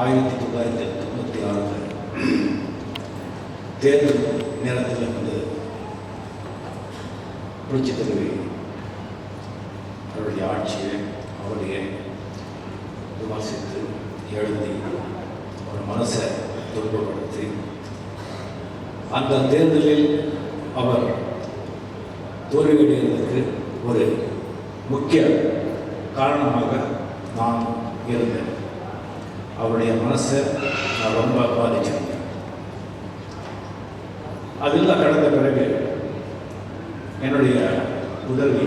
1996 தேர்தல் நேரத்தில் வந்து புரட்சித் தலைவி அவருடைய ஆட்சியை அவருடைய விமர்சித்து எழுதி ஒரு மனசை துன்பப்படுத்தி அந்த தேர்தலில் அவர் தோல்வியடைவதற்கு ஒரு முக்கிய காரணமாக நான் இருந்தேன். அவருடைய மனசை நான் ரொம்ப பாதிச்சிருந்தேன். அதெல்லாம் கடந்த பிறகு என்னுடைய உதவி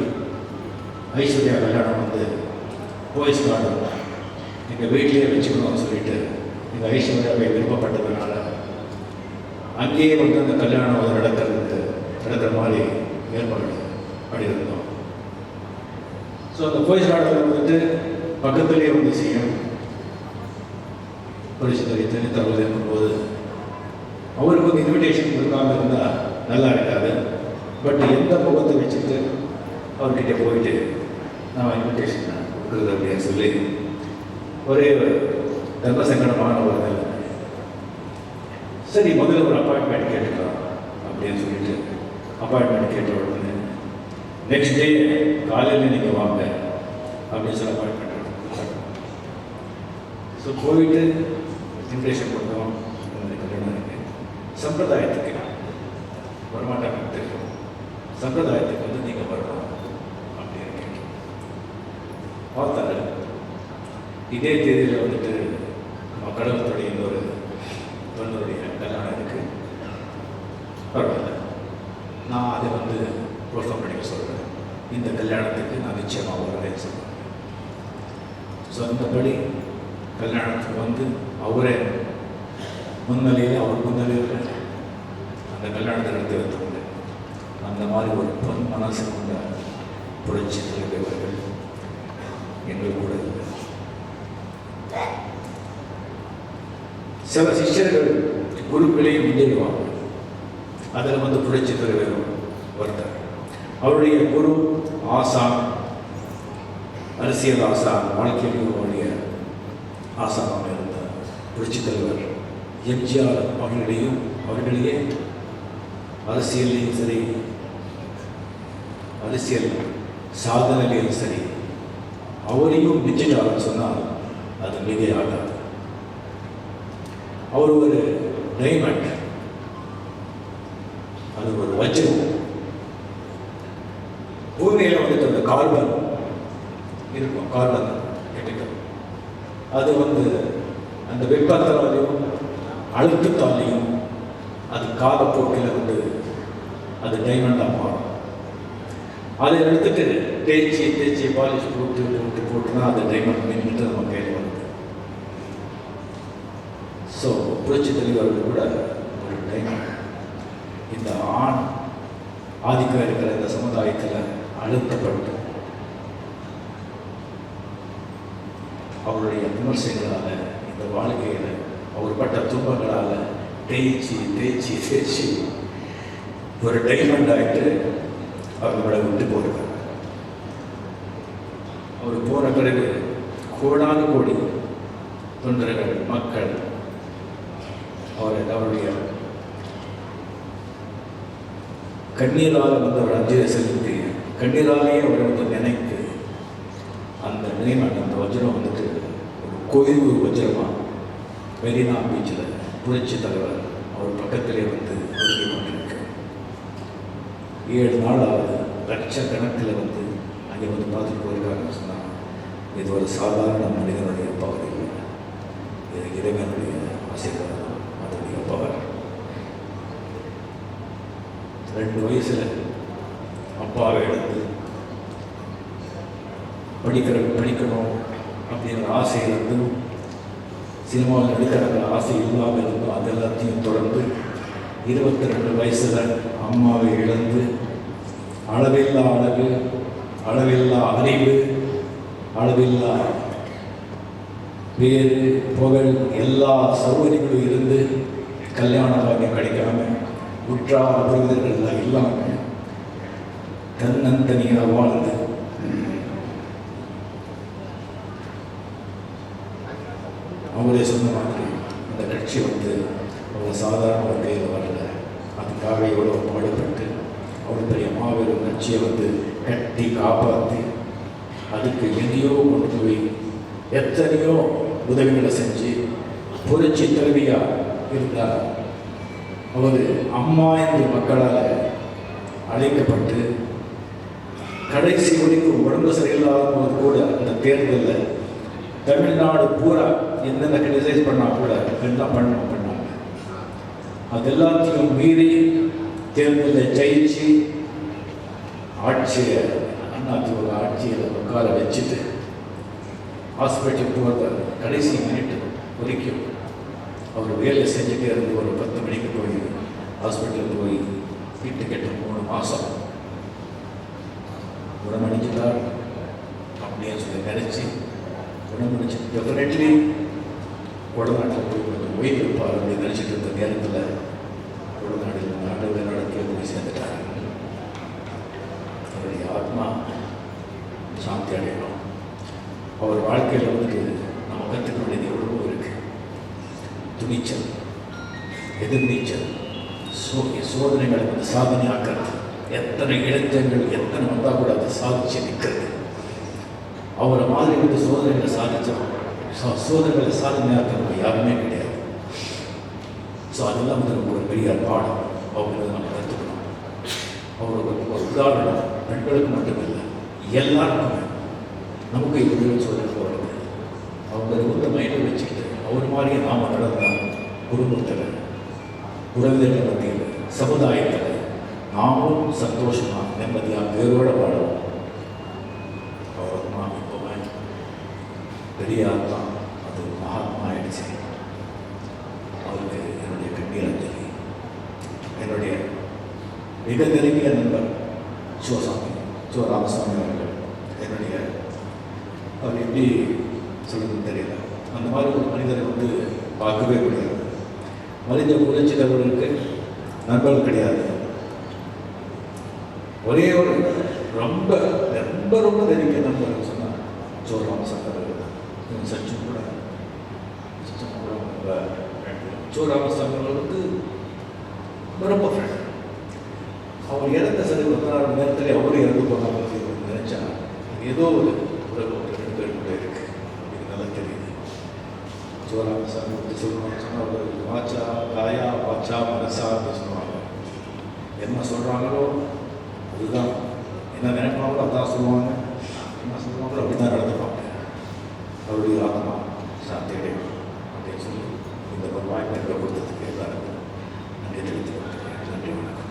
ஐஸ்வர்யா கல்யாணம் வந்து போயஸ் கார்டன் எங்கள் வீட்டிலேயே வச்சுக்கணும்னு சொல்லிட்டு எங்கள் ஐஸ்வர்யாவை விருப்பப்பட்டதுனால அங்கேயே வந்து அந்த கல்யாணம் நடக்கிற மாதிரி ஏற்பாடு பண்ணியிருந்தோம். ஸோ அந்த போயஸ் கார்டனில் வந்துட்டு பக்கத்துலேயே வந்து செய்யும் பரிசுத்தலை தனித்தரவில் இருக்கும்போது அவருக்கு வந்து இன்விடேஷன் கொடுக்காம இருந்தால் நல்லா இருக்காது. பட் எந்த முகத்தை வச்சுட்டு அவர்கிட்ட போயிட்டு நான் இன்விடேஷன் கொடுக்குறது அப்படின்னு சொல்லி ஒரே தர்ம சங்கடமான ஒரு நிலை. சரி, முதல்ல ஒரு அப்பாயின்மெண்ட் கேட்டுக்கலாம் அப்படின்னு சொல்லிட்டு அப்பாயின்மெண்ட் கேட்ட உடனே நெக்ஸ்ட் டே காலையில் நீங்கள் வாங்க அப்படின்னு சொல்லி அப்பாயின்மெண்ட். ஸோ போயிட்டு இன்விடேஷன் கொடுத்தோம். சம்பிரதாயத்துக்கு வரமாட்டாங்க தெரியும். சம்பிரதாயத்துக்கு வந்து நீங்கள் வரணும் அப்படின்னு கேட்டோம். பார்த்தாரு இதே தேதியில் வந்துட்டு நம்ம கடவுளுடைய இன்னொரு பொண்ணுடைய கல்யாணம் இருக்குது. பரவாயில்ல, நான் அதை வந்து ப்ரோஃபார்ம் பண்ணிக்க சொல்கிறேன். இந்த கல்யாணத்துக்கு நான் நிச்சயமாக வருவேன்னு சொல்கிறேன். ஸோ அந்தபடி கல்யாணத்துக்கு வந்து அவரே முன்னிலையில் அவர் முன்னிலையில் அந்த கல்யாணத்தை நடத்தி வைத்தாங்க. அந்த மாதிரி ஒரு பொன் மனசு கொண்ட புரட்சி தலைவர்கள் எங்கள் கூட இல்லை. சில சிஷ்யர்கள் குருக்களையும் முன்னேறுவாங்க. அதில் வந்து புரட்சி தலைவர் ஒருத்தர். அவருடைய குரு ஆசான், அரசியல் ஆசான், வாழ்க்கையினுடைய ஆசானாக இருந்த புரட்சி தலைவர் எம்ஜிஆர் அவர்களையே அரசியலையும் சரி, அரசியல் சாதனையிலையும் சரி அவரையும் மிஞ்சிட்டாருன்னு சொன்னால் அது மிகையாகாது. அவர் ஒரு டைமண்ட், அது ஒரு வஜ்ரம். பூமியில் வந்துட்டு அந்த கார்பன் இருக்கும், கார்பன் கெமிக்கல், அது வந்து அந்த வெப்பத்தாலையும் அழுத்தத்தாலையும் அது காலப்போக்கில் வந்து அது டைமண்டாக மாறும். அதை எடுத்துட்டு தேய்ச்சி பாலிஷ் போட்டுனா அது டைமண்ட் மின்ட்டு நம்ம கையில் வருது. ஸோ புரட்சி தலைவர்கள் கூட ஒரு டைமண்ட். இந்த ஆண் ஆதிக்கம் இருக்கிற இந்த சமுதாயத்தில் அழுத்தப்பட்டு அவருடைய விமர்சனங்களால், இந்த வாழ்க்கையில் அவர் பட்ட துன்பங்களால் தேய்ச்சி ஒரு டைமண்ட் ஆகிட்டு அவங்களோட விட்டு போயிருக்காங்க. அவர் போன பிறகு கோடான கோடி தொண்டர்கள், மக்கள் அவருடைய கண்ணீரால் வந்து அவர் அஞ்சலி செலுத்தி கண்ணீராலேயே அவரை வந்து நினைத்து அந்த நினைவாக அந்த வஜ்ரம் வந்துட்டு ஒரு கோயில் வஜ்ரமாக மெரினா பீச்சில் புரட்சி தலைவர் அவர் பக்கத்திலே வந்து ஒதுக்கி கொண்டிருக்கு. 7 நாள் ஆகுது. லட்சக்கணக்கில் வந்து அங்கே வந்து பார்த்துட்டு போயிருக்காங்கன்னு சொன்னாங்க. இது ஒரு சாதாரண மனிதனுடைய பவர் இல்லை, இது இறைவனுடைய ஆசீர்வாதம், அதனுடைய பவர். 2 வயசில் அப்பாவை எடுத்து படிக்கணும் அப்படிங்கிற ஆசை இருந்தும், சினிமாவில் நடிக்கிற ஆசை இல்லாமல் இருந்தும் அது எல்லாத்தையும் தொடர்ந்து 22 வயசில் அம்மாவை இழந்து அளவில்லா அறிவு, அளவில்லா பேரு புகழ் எல்லா சௌகரியங்களும் இருந்து கல்யாண பாக்கியம் கிடைக்காம உற்றார் உறவினர்கள் இல்லாமல் தன்னந்தனியாக வாழ்ந்து அவங்களே சொன்ன மாதிரி அந்த கட்சி வந்து அவங்க சாதாரண வகையில் வரல. அதுக்காக எவ்வளோ பாடுபட்டு அவ்வளோ பெரிய மாபெரும் கட்சியை வந்து கட்டி காப்பாற்றி அதுக்கு எங்கேயோ கொண்டு போய் எத்தனையோ உதவிகளை செஞ்சு புரட்சி தலைவியாக இருந்தார். அவர் அம்மா என்று மக்களால் அழைக்கப்பட்டு கடைசி வரைக்கும் உடம்பு சரியில்லாத போது கூட அந்த தேர்தலில் தமிழ்நாடு பூரா என்னென்ன கிரிட்டிசைஸ் பண்ணால் கூட எல்லாம் பண்ணாங்க. அது எல்லாத்தையும் மீறி தேர்தலில் ஜெயிச்சு ஆட்சியை அதிமுக ஆட்சியில் உட்கார வச்சுட்டு ஹாஸ்பிட்டலுக்கு வந்த கடைசி மினிட் வரைக்கும் அவர் வேலை செஞ்சுட்டே இருந்து ஒரு 10 மணிக்கு போய் ஹாஸ்பிட்டலுக்கு போய் வீட்டு கேட்ட 3 மாதம் குணமடைஞ்சிட்டார் அப்படின்னு சொல்லி நினச்சி குணமடைச்சு டெஃபினெட்லி கொடநாட்டில் போய் கொஞ்சம் ஓய்வு இருப்பார் அப்படின்னு நினச்சிட்டு இருந்த நேரத்தில் கொடநாட்டில் நடத்தி போய் சேர்ந்துட்டார். அவருடைய ஆத்மா சாந்தி அடையணும். அவர் வாழ்க்கையில் வந்துட்டு நம்ம கற்றுக்க வேண்டியது எவ்வளவோ இருக்குது. துணிச்சல், எதிர்நீச்சல், சோதனைகளை வந்து சாதனை ஆக்கிறது. எத்தனை இளைஞர்கள் எத்தனை வந்தால் கூட அதை சாதிச்சு நிற்கிறது. அவரை மாதிரி வந்து சோதனைகளை சோதனைகளை சாதனையாக்கிறவங்க யாருமே கிடையாது. ஸோ அதெல்லாம் வந்து நமக்கு ஒரு பெரிய பாடம். அவங்க நம்ம கற்றுக்கணும். அவருக்கு ஒரு உதாரணம் பெண்களுக்கு மட்டுமில்லை, எல்லாருக்குமே நமக்கு இப்படி சோதனை வருது. அவங்க வந்து மைண்டில் வச்சுக்கிட்டு அவர் மாதிரியே நாம் நடந்தால் குடும்பத்தில், உறவினர்கள் மத்தியில், சமுதாயத்தில் நாமும் சந்தோஷமாக நிம்மதியாக பேரோடு வாழவும். அவர்மா இப்போவே பெரிய ஆத்மா, அது மகாத்மா ஆயிடுச்சு. அவருக்கு என்னுடைய கண்ணீர் அஞ்சலி. என்னுடைய மிக நெருங்கிய நண்பர் சோ ராமசாமி அவர்கள், என்னுடைய அவர் எப்படி சொல்லுறதுன்னு தெரியல, அந்த மாதிரி ஒரு மனிதரை வந்து பார்க்கவே முடியாது. மனித புரட்சி தலைவர்களுக்கு நண்பர்கள் கிடையாது. ஒரே ஒரு ரொம்ப ரொம்ப ரொம்ப நெருங்கிய நண்பர்கள் சொன்னார் சோ ராமசாமி அவர்கள். சச்சின் கூட சோ ராமசாமி அவர்கள் வந்து ரொம்ப ஃப்ரெண்ட். அவர் இறந்த சரி 14 மணி நேரத்தில் அவரும் இறந்து போனாங்க நினைச்சா ஏதோ ஒரு உறவு 2 பேர் கூட இருக்கு. இது நல்லா தெரியுது. சோ ராமசாமி வந்து சொல்லுவாங்க சொன்னால் வாச்சா காயா வாச்சா மனசா அப்படின்னு சொல்லுவாங்க. என்ன சொல்கிறாங்களோ அதுதான், என்ன நினைப்பாங்களோ அதான் சொல்லுவாங்க, என்ன சொல்லுவாங்களோ அப்படி தான் நடந்துப்பாங்க. அவருடைய ஆத்மா சாந்தி அடையும் அப்படின்னு சொல்லி இந்த ஒரு வாய்ப்பை கொடுத்ததுக்கு எல்லாருக்கும் நன்றி தெரிவித்துக் கொள்கிறேன். நன்றி, வணக்கம்.